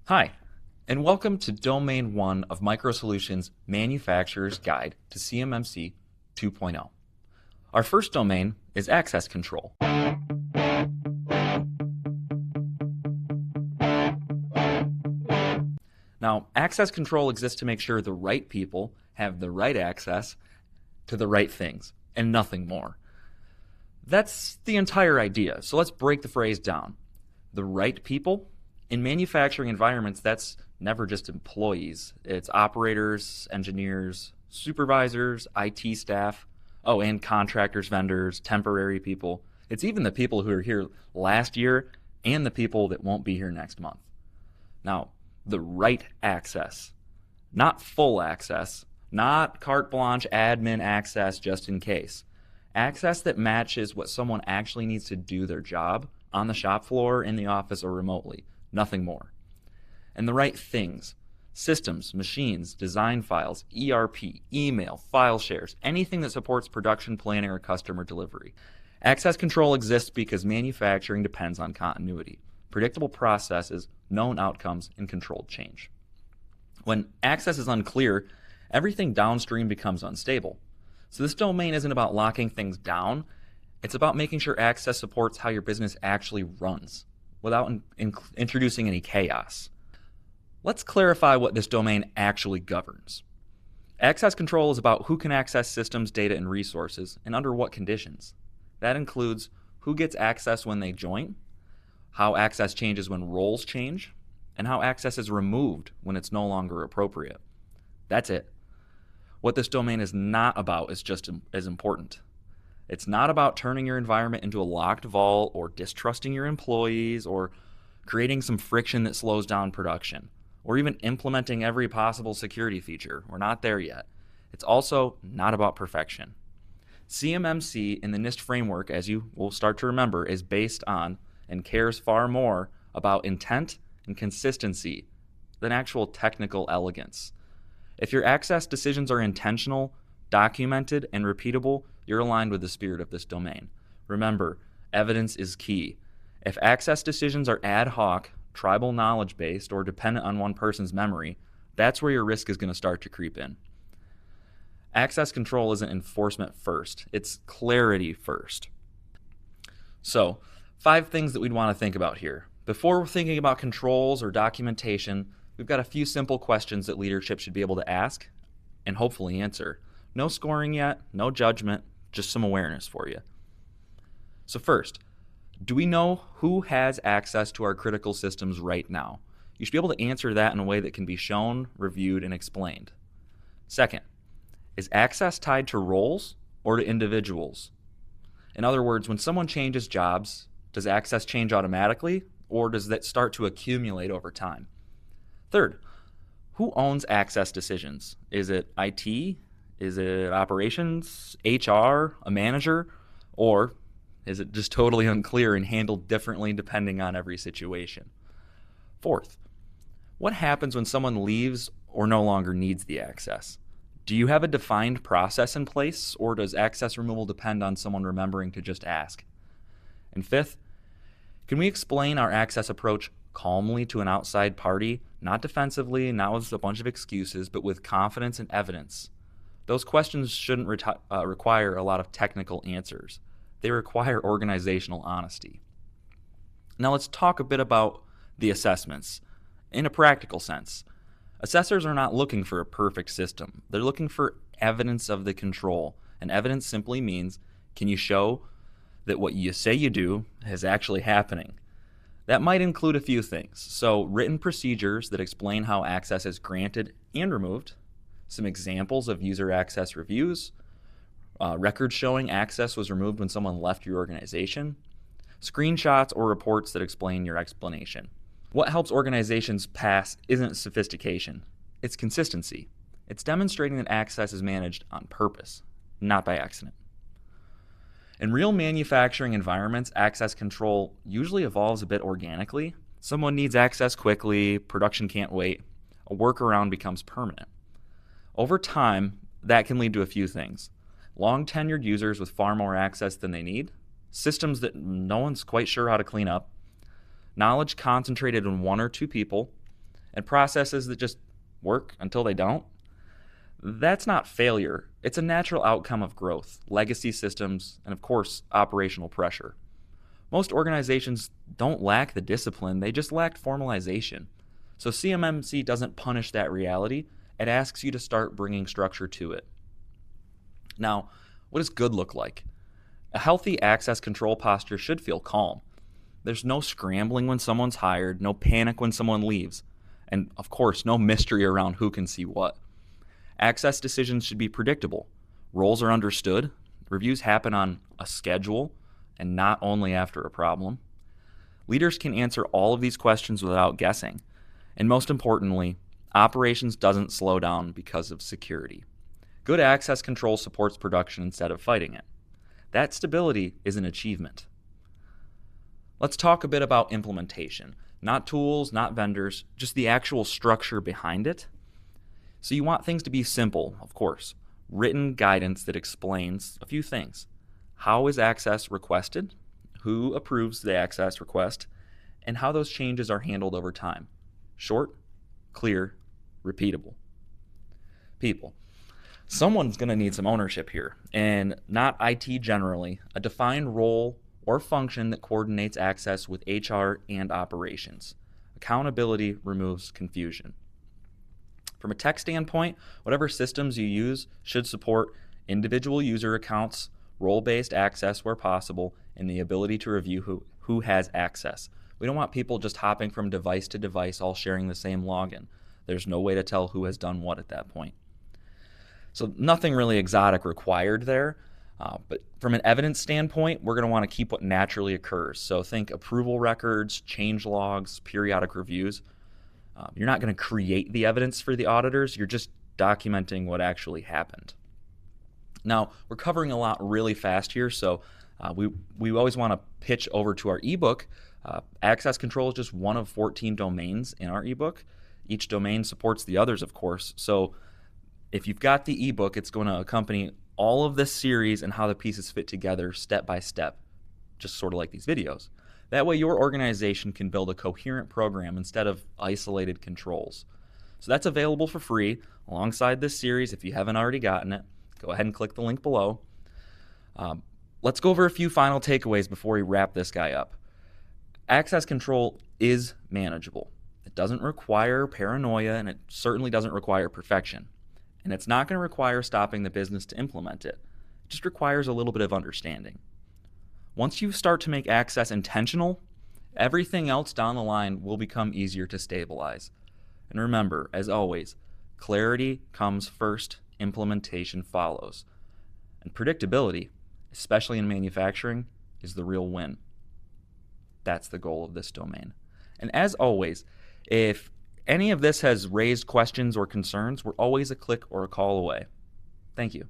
Hi, and welcome to Domain 1 of MicroSolutions' Manufacturer's Guide to CMMC 2.0. Our first domain is access control. Now, access control exists to make sure the right people have the right access to the right things, and nothing more. That's the entire idea, so let's break the phrase down. The right people? In manufacturing environments, that's never just employees. It's operators, engineers, supervisors, IT staff, and contractors, vendors, temporary people. It's even the people who are here last year and the people that won't be here next month. Now, the right access, not full access, not carte blanche admin access just in case. Access that matches what someone actually needs to do their job on the shop floor, in the office, or remotely. Nothing more. And the right things: systems, machines, design files, ERP, email, file shares, anything that supports production planning or customer delivery. Access control exists because manufacturing depends on continuity, predictable processes, known outcomes, and controlled change. When access is unclear, everything downstream becomes unstable. So this domain isn't about locking things down. It's about making sure access supports how your business actually runs, without introducing any chaos. Let's clarify what this domain actually governs. Access control is about who can access systems, data, and resources, and under what conditions. That includes who gets access when they join, how access changes when roles change, and how access is removed when it's no longer appropriate. That's it. What this domain is not about is just as important. It's not about turning your environment into a locked vault or distrusting your employees or creating some friction that slows down production or even implementing every possible security feature. We're not there yet. It's also not about perfection. CMMC in the NIST framework, as you will start to remember, is based on and cares far more about intent and consistency than actual technical elegance. If your access decisions are intentional, documented, and repeatable, you're aligned with the spirit of this domain. Remember, evidence is key. If access decisions are ad hoc, tribal knowledge-based, or dependent on one person's memory, that's where your risk is going to start to creep in. Access control isn't enforcement first, it's clarity first. So, 5 things that we'd want to think about here. Before we're thinking about controls or documentation, we've got a few simple questions that leadership should be able to ask and hopefully answer. No scoring yet, no judgment, just some awareness for you. So first, do we know who has access to our critical systems right now? You should be able to answer that in a way that can be shown, reviewed, and explained. Second, is access tied to roles or to individuals? In other words, when someone changes jobs, does access change automatically, or does that start to accumulate over time? Third, who owns access decisions? Is it IT? Is it operations, HR, a manager, or is it just totally unclear and handled differently depending on every situation? Fourth, what happens when someone leaves or no longer needs the access? Do you have a defined process in place, or does access removal depend on someone remembering to just ask? And fifth, can we explain our access approach calmly to an outside party, not defensively, not with a bunch of excuses, but with confidence and evidence? Those questions shouldn't require a lot of technical answers. They require organizational honesty. Now let's talk a bit about the assessments. In a practical sense, assessors are not looking for a perfect system. They're looking for evidence of the control. And evidence simply means, can you show that what you say you do is actually happening? That might include a few things. So written procedures that explain how access is granted and removed, some examples of user access reviews, records showing access was removed when someone left your organization, screenshots or reports that explain your explanation. What helps organizations pass isn't sophistication, it's consistency. It's demonstrating that access is managed on purpose, not by accident. In real manufacturing environments, access control usually evolves a bit organically. Someone needs access quickly, production can't wait, a workaround becomes permanent. Over time, that can lead to a few things. Long-tenured users with far more access than they need, systems that no one's quite sure how to clean up, knowledge concentrated in 1 or 2 people, and processes that just work until they don't. That's not failure. It's a natural outcome of growth, legacy systems, and of course, operational pressure. Most organizations don't lack the discipline, they just lack formalization. So CMMC doesn't punish that reality, it asks you to start bringing structure to it. Now, what does good look like? A healthy access control posture should feel calm. There's no scrambling when someone's hired, no panic when someone leaves, and of course, no mystery around who can see what. Access decisions should be predictable. Roles are understood. Reviews happen on a schedule and not only after a problem. Leaders can answer all of these questions without guessing. And most importantly, operations doesn't slow down because of security. Good access control supports production instead of fighting it. That stability is an achievement. Let's talk a bit about implementation. Not tools, not vendors, just the actual structure behind it. So you want things to be simple, of course. Written guidance that explains a few things. How is access requested? Who approves the access request? And how those changes are handled over time. Short, clear, repeatable. People. Someone's going to need some ownership here, and not IT generally, a defined role or function that coordinates access with HR and operations. Accountability removes confusion. From a tech standpoint, whatever systems you use should support individual user accounts, role-based access where possible, and the ability to review who has access. We don't want people just hopping from device to device, all sharing the same login. There's no way to tell who has done what at that point. So nothing really exotic required there, but from an evidence standpoint, we're going to want to keep what naturally occurs. So think approval records, change logs, periodic reviews. You're not going to create the evidence for the auditors, you're just documenting what actually happened. Now, we're covering a lot really fast here, so we always want to pitch over to our ebook. Access control is just one of 14 domains in our ebook. Each domain supports the others, of course. So if you've got the ebook, it's going to accompany all of this series and how the pieces fit together step by step, just sort of like these videos. That way your organization can build a coherent program instead of isolated controls. So that's available for free alongside this series. If you haven't already gotten it, go ahead and click the link below. Let's go over a few final takeaways before we wrap this guy up. Access control is manageable. It doesn't require paranoia, and it certainly doesn't require perfection. And it's not going to require stopping the business to implement it. It just requires a little bit of understanding. Once you start to make access intentional, everything else down the line will become easier to stabilize. And remember, as always, clarity comes first, implementation follows. And predictability, especially in manufacturing, is the real win. That's the goal of this domain. And as always, if any of this has raised questions or concerns, we're always a click or a call away. Thank you.